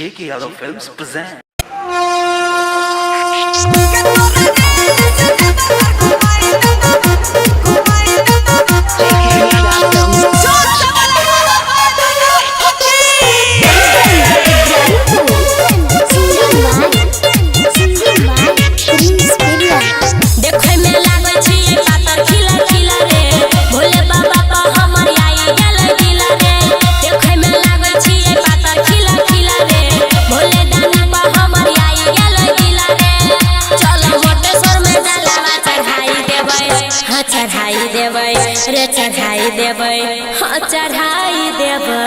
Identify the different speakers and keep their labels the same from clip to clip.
Speaker 1: J.K. Yadav Films present.
Speaker 2: चढ़ाई देबै रे चढ़ाई देबै हाँ चढ़ाई देबै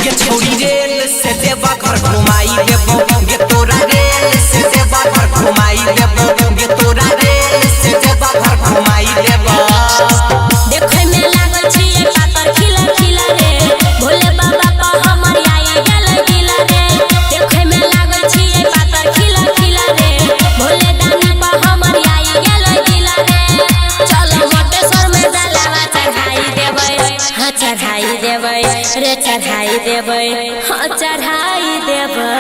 Speaker 3: ये छोड़ी रेल से देवा घर घुमाई देबो ये तोरा रेल से देवा घर घुमाई देबो ये तोरा रेल से देवा घर घुमाई देबो
Speaker 2: देखे में लागल छी पातर खिला खिला रे भोले बाबा का हमर आई गेल दिला रे देखे में लागल छी पातर खिला खिला रे भोले दानी का हमर आई गेल दिला रे चलो मोटेश्वर में जलावा चढ़ाई देबै हाँ चढ़ाई देबै रे चढ़ाई देबै हाँ चढ़ाई देबै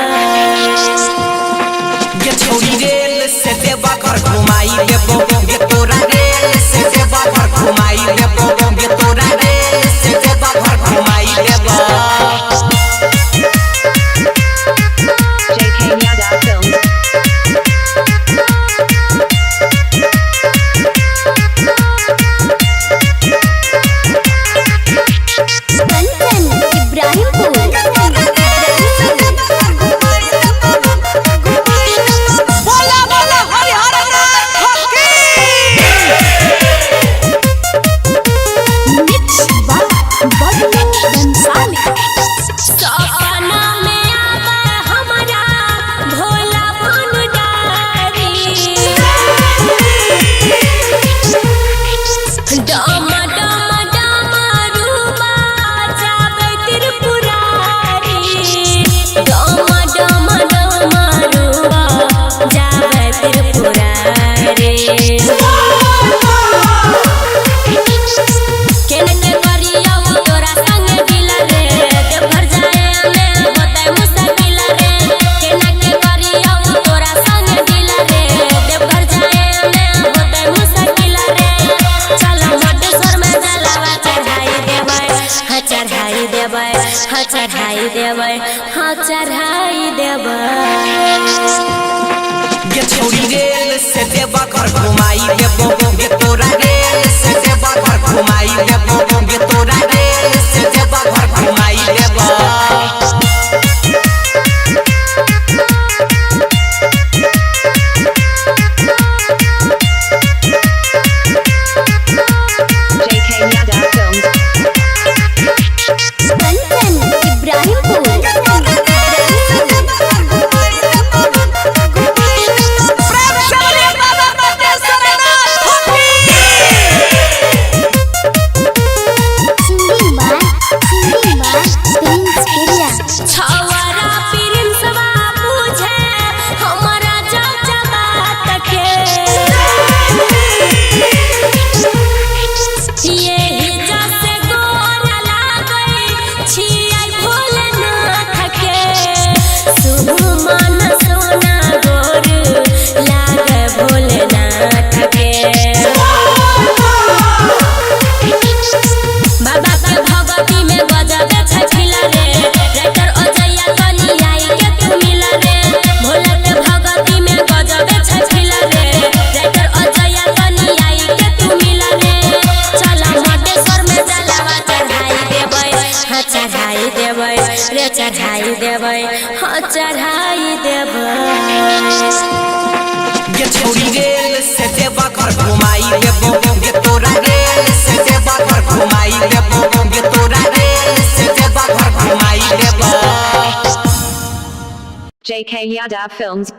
Speaker 3: ये छोड़ी रेल से देवा घर घुमाई देबो ये तोरा रेल से देवा घर घुमाई देबो ये तोरा रेल से देवा घर घुमाई देबो
Speaker 4: J.K. Yadav Films.
Speaker 2: चढ़ाई देबै हाँ चढ़ाई देबै
Speaker 3: ये छोड़ी रेल से देवा घर घुमाई देबो ये तोरा रेल से देवा घर घुमाई देबो ये तोरा रेल से देवा घर घुमाई देबो
Speaker 4: J.K. Yadav Films.
Speaker 2: रे चढ़ाई देबै हाँ चढ़ाई देबै
Speaker 3: ये छोड़ी रेल से देवा घर घुमाई देबो ये तोरा रेल से देवा घर घुमाई देबो ये तोरा रेल से देवा घर घुमाई देबो
Speaker 4: J.K. Yadav Films.